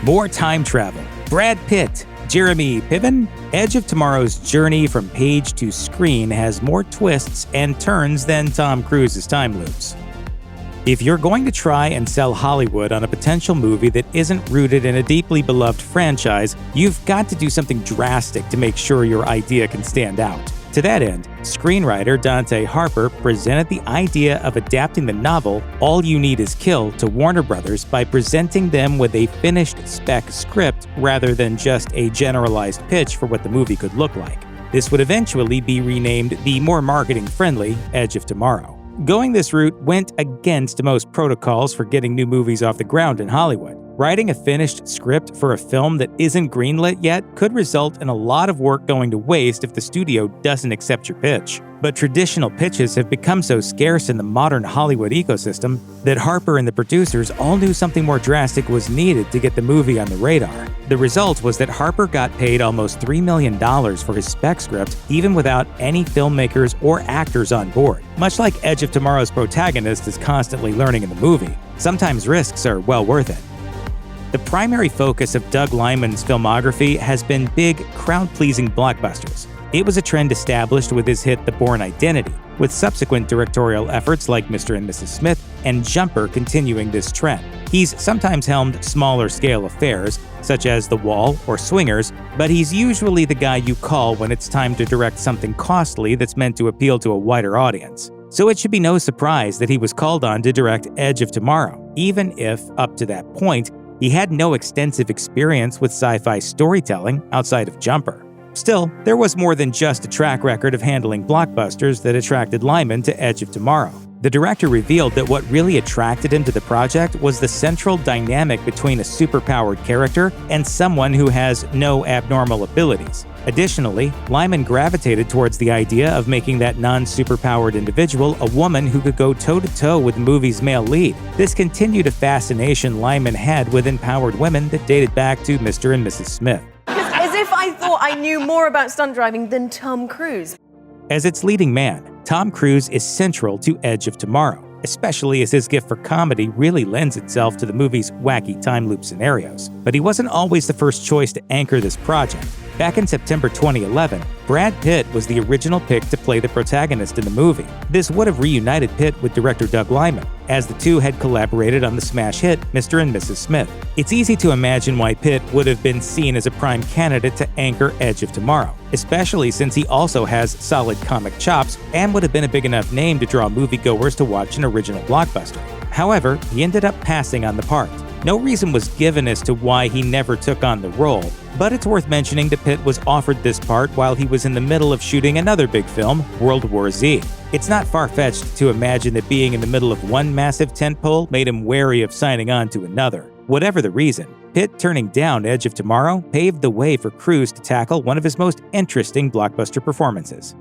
More time travel. Brad Pitt, Jeremy Piven. Edge of Tomorrow's journey from page to screen has more twists and turns than Tom Cruise's time loops. If you're going to try and sell Hollywood on a potential movie that isn't rooted in a deeply beloved franchise, you've got to do something drastic to make sure your idea can stand out. To that end, screenwriter Dante Harper presented the idea of adapting the novel All You Need Is Kill to Warner Brothers by presenting them with a finished spec script rather than just a generalized pitch for what the movie could look like. This would eventually be renamed the more marketing-friendly Edge of Tomorrow. Going this route went against most protocols for getting new movies off the ground in Hollywood. Writing a finished script for a film that isn't greenlit yet could result in a lot of work going to waste if the studio doesn't accept your pitch. But traditional pitches have become so scarce in the modern Hollywood ecosystem that Harper and the producers all knew something more drastic was needed to get the movie on the radar. The result was that Harper got paid almost $3 million for his spec script, even without any filmmakers or actors on board. Much like Edge of Tomorrow's protagonist is constantly learning in the movie, sometimes risks are well worth it. The primary focus of Doug Liman's filmography has been big, crowd-pleasing blockbusters. It was a trend established with his hit The Bourne Identity, with subsequent directorial efforts like Mr. and Mrs. Smith and Jumper continuing this trend. He's sometimes helmed smaller-scale affairs, such as The Wall or Swingers, but he's usually the guy you call when it's time to direct something costly that's meant to appeal to a wider audience. So it should be no surprise that he was called on to direct Edge of Tomorrow, even if, up to that point, he had no extensive experience with sci-fi storytelling outside of Jumper. Still, there was more than just a track record of handling blockbusters that attracted Liman to Edge of Tomorrow. The director revealed that what really attracted him to the project was the central dynamic between a superpowered character and someone who has no abnormal abilities. Additionally, Liman gravitated towards the idea of making that non-superpowered individual a woman who could go toe-to-toe with the movie's male lead. This continued a fascination Liman had with empowered women that dated back to Mr. and Mrs. Smith. As if I thought I knew more about stunt driving than Tom Cruise. As its leading man, Tom Cruise is central to Edge of Tomorrow, especially as his gift for comedy really lends itself to the movie's wacky time loop scenarios. But he wasn't always the first choice to anchor this project. Back in September 2011, Brad Pitt was the original pick to play the protagonist in the movie. This would have reunited Pitt with director Doug Liman, as the two had collaborated on the smash hit Mr. and Mrs. Smith. It's easy to imagine why Pitt would have been seen as a prime candidate to anchor Edge of Tomorrow, especially since he also has solid comic chops and would have been a big enough name to draw moviegoers to watch an original blockbuster. However, he ended up passing on the part. No reason was given as to why he never took on the role, but it's worth mentioning that Pitt was offered this part while he was in the middle of shooting another big film, World War Z. It's not far-fetched to imagine that being in the middle of one massive tentpole made him wary of signing on to another. Whatever the reason, Pitt turning down Edge of Tomorrow paved the way for Cruise to tackle one of his most interesting blockbuster performances.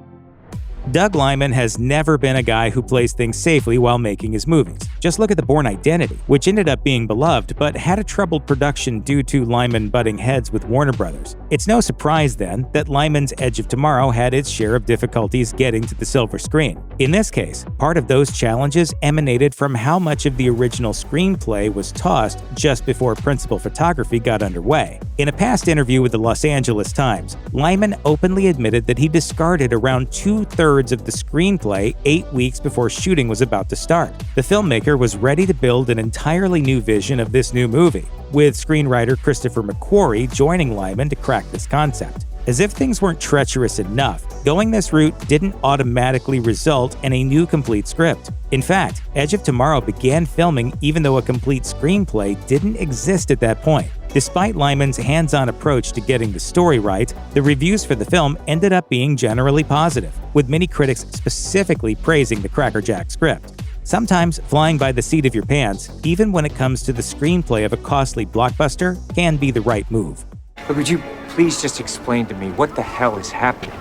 Doug Liman has never been a guy who plays things safely while making his movies. Just look at The Bourne Identity, which ended up being beloved but had a troubled production due to Liman butting heads with Warner Brothers. It's no surprise, then, that Liman's Edge of Tomorrow had its share of difficulties getting to the silver screen. In this case, part of those challenges emanated from how much of the original screenplay was tossed just before principal photography got underway. In a past interview with the Los Angeles Times, Liman openly admitted that he discarded around two-thirds of the screenplay 8 weeks before shooting was about to start. The filmmaker was ready to build an entirely new vision of this new movie, with screenwriter Christopher McQuarrie joining Liman to crack this concept. As if things weren't treacherous enough, going this route didn't automatically result in a new complete script. In fact, Edge of Tomorrow began filming even though a complete screenplay didn't exist at that point. Despite Liman's hands-on approach to getting the story right, the reviews for the film ended up being generally positive, with many critics specifically praising the crackerjack script. Sometimes flying by the seat of your pants, even when it comes to the screenplay of a costly blockbuster, can be the right move. But would you please just explain to me what the hell is happening?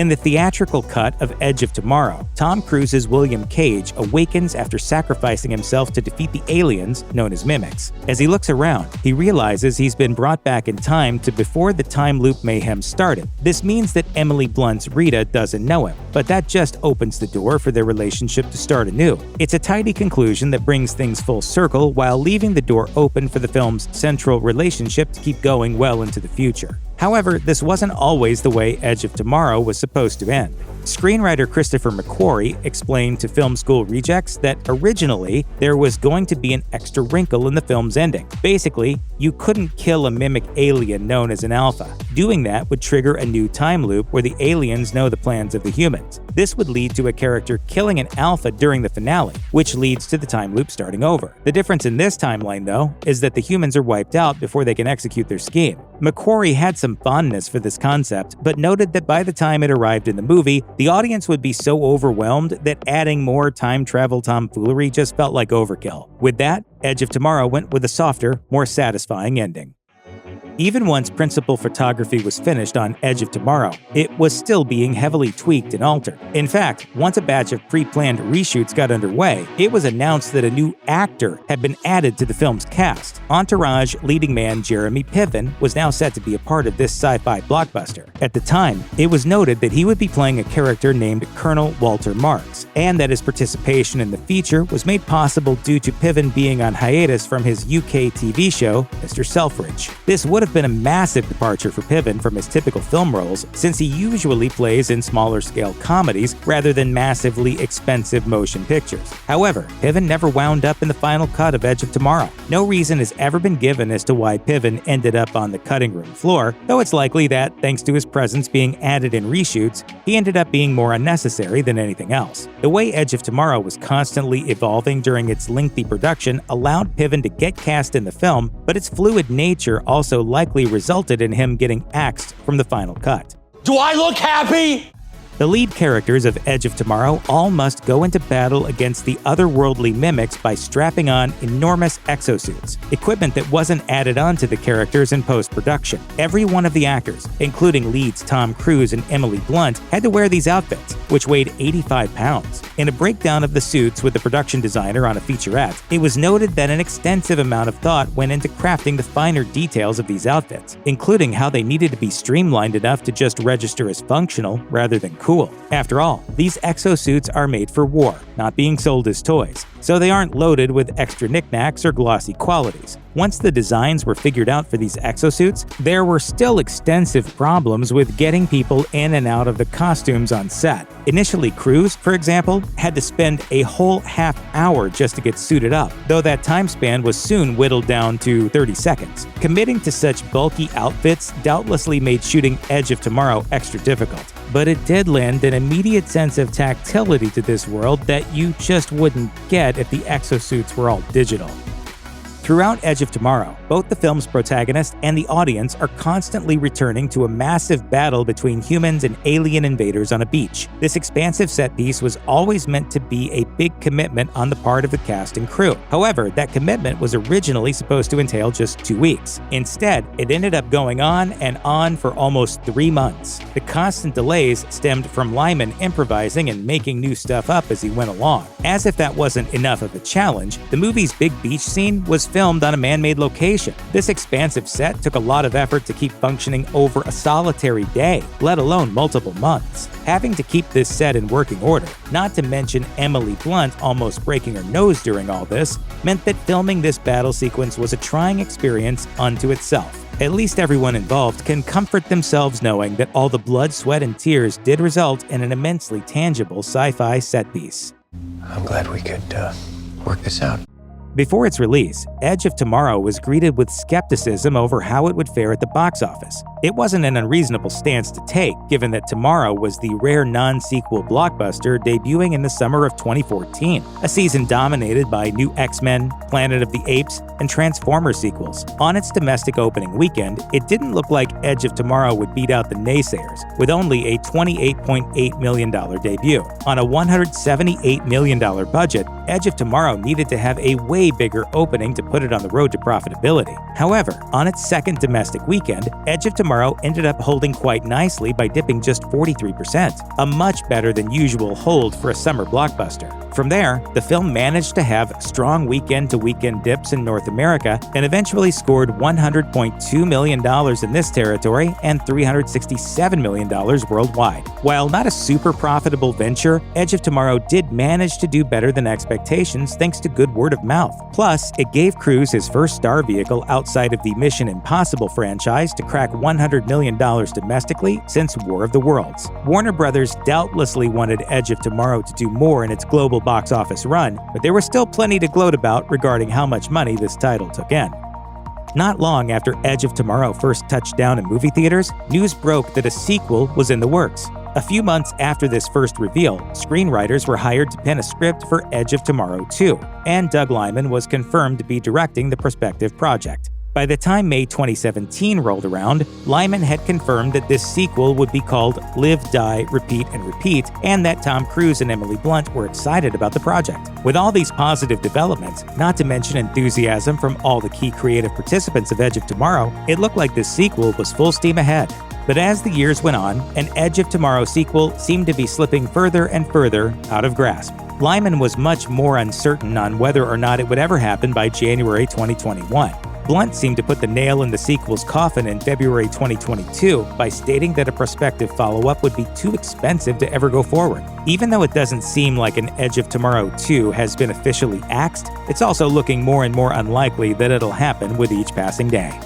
In the theatrical cut of Edge of Tomorrow, Tom Cruise's William Cage awakens after sacrificing himself to defeat the aliens known as mimics. As he looks around, he realizes he's been brought back in time to before the time loop mayhem started. This means that Emily Blunt's Rita doesn't know him, but that just opens the door for their relationship to start anew. It's a tidy conclusion that brings things full circle while leaving the door open for the film's central relationship to keep going well into the future. However, this wasn't always the way Edge of Tomorrow was supposed to end. Screenwriter Christopher McQuarrie explained to Film School Rejects that originally there was going to be an extra wrinkle in the film's ending. Basically, you couldn't kill a mimic alien known as an alpha. Doing that would trigger a new time loop where the aliens know the plans of the humans. This would lead to a character killing an alpha during the finale, which leads to the time loop starting over. The difference in this timeline, though, is that the humans are wiped out before they can execute their scheme. McQuarrie had some fondness for this concept, but noted that by the time it arrived in the movie, the audience would be so overwhelmed that adding more time travel tomfoolery just felt like overkill. With that, Edge of Tomorrow went with a softer, more satisfying ending. Even once principal photography was finished on Edge of Tomorrow, it was still being heavily tweaked and altered. In fact, once a batch of pre-planned reshoots got underway, it was announced that a new actor had been added to the film's cast. Entourage leading man Jeremy Piven was now set to be a part of this sci-fi blockbuster. At the time, it was noted that he would be playing a character named Colonel Walter Marks, and that his participation in the feature was made possible due to Piven being on hiatus from his UK TV show, Mr. Selfridge. This would have been a massive departure for Piven from his typical film roles, since he usually plays in smaller-scale comedies rather than massively expensive motion pictures. However, Piven never wound up in the final cut of Edge of Tomorrow. No reason has ever been given as to why Piven ended up on the cutting room floor, though it's likely that, thanks to his presence being added in reshoots, he ended up being more unnecessary than anything else. The way Edge of Tomorrow was constantly evolving during its lengthy production allowed Piven to get cast in the film, but its fluid nature also likely resulted in him getting axed from the final cut. Do I look happy? The lead characters of Edge of Tomorrow all must go into battle against the otherworldly mimics by strapping on enormous exosuits, equipment that wasn't added onto the characters in post-production. Every one of the actors, including leads Tom Cruise and Emily Blunt, had to wear these outfits, which weighed 85 pounds. In a breakdown of the suits with the production designer on a featurette, it was noted that an extensive amount of thought went into crafting the finer details of these outfits, including how they needed to be streamlined enough to just register as functional rather than cool. After all, these exosuits are made for war, not being sold as toys, so they aren't loaded with extra knickknacks or glossy qualities. Once the designs were figured out for these exosuits, there were still extensive problems with getting people in and out of the costumes on set. Initially, Cruise, for example, had to spend a whole half hour just to get suited up, though that time span was soon whittled down to 30 seconds. Committing to such bulky outfits doubtlessly made shooting Edge of Tomorrow extra difficult, but it did lend an immediate sense of tactility to this world that you just wouldn't get if the exosuits were all digital. Throughout Edge of Tomorrow, both the film's protagonist and the audience are constantly returning to a massive battle between humans and alien invaders on a beach. This expansive set piece was always meant to be a big commitment on the part of the cast and crew. However, that commitment was originally supposed to entail just 2 weeks. Instead, it ended up going on and on for almost 3 months. The constant delays stemmed from Liman improvising and making new stuff up as he went along. As if that wasn't enough of a challenge, the movie's big beach scene was filmed on a man-made location. This expansive set took a lot of effort to keep functioning over a solitary day, let alone multiple months. Having to keep this set in working order, not to mention Emily Blunt almost breaking her nose during all this, meant that filming this battle sequence was a trying experience unto itself. At least everyone involved can comfort themselves knowing that all the blood, sweat, and tears did result in an immensely tangible sci-fi set piece. I'm glad we could work this out. Before its release, Edge of Tomorrow was greeted with skepticism over how it would fare at the box office. It wasn't an unreasonable stance to take, given that Tomorrow was the rare non-sequel blockbuster debuting in the summer of 2014, a season dominated by new X-Men, Planet of the Apes, and Transformers sequels. On its domestic opening weekend, it didn't look like Edge of Tomorrow would beat out the naysayers, with only a $28.8 million debut. On a $178 million budget, Edge of Tomorrow needed to have a way way bigger opening to put it on the road to profitability. However, on its second domestic weekend, Edge of Tomorrow ended up holding quite nicely by dipping just 43%, a much better than usual hold for a summer blockbuster. From there, the film managed to have strong weekend-to-weekend dips in North America and eventually scored $100.2 million in this territory and $367 million worldwide. While not a super profitable venture, Edge of Tomorrow did manage to do better than expectations thanks to good word of mouth. Plus, it gave Cruise his first star vehicle outside of the Mission Impossible franchise to crack $100 million domestically since War of the Worlds. Warner Brothers doubtlessly wanted Edge of Tomorrow to do more in its global box office run, but there was still plenty to gloat about regarding how much money this title took in. Not long after Edge of Tomorrow first touched down in movie theaters, news broke that a sequel was in the works. A few months after this first reveal, screenwriters were hired to pen a script for Edge of Tomorrow 2, and Doug Liman was confirmed to be directing the prospective project. By the time May 2017 rolled around, Liman had confirmed that this sequel would be called Live, Die, Repeat, and Repeat, and that Tom Cruise and Emily Blunt were excited about the project. With all these positive developments, not to mention enthusiasm from all the key creative participants of Edge of Tomorrow, it looked like this sequel was full steam ahead. But as the years went on, an Edge of Tomorrow sequel seemed to be slipping further and further out of grasp. Liman was much more uncertain on whether or not it would ever happen by January 2021. Blunt seemed to put the nail in the sequel's coffin in February 2022 by stating that a prospective follow-up would be too expensive to ever go forward. Even though it doesn't seem like an Edge of Tomorrow 2 has been officially axed, it's also looking more and more unlikely that it'll happen with each passing day.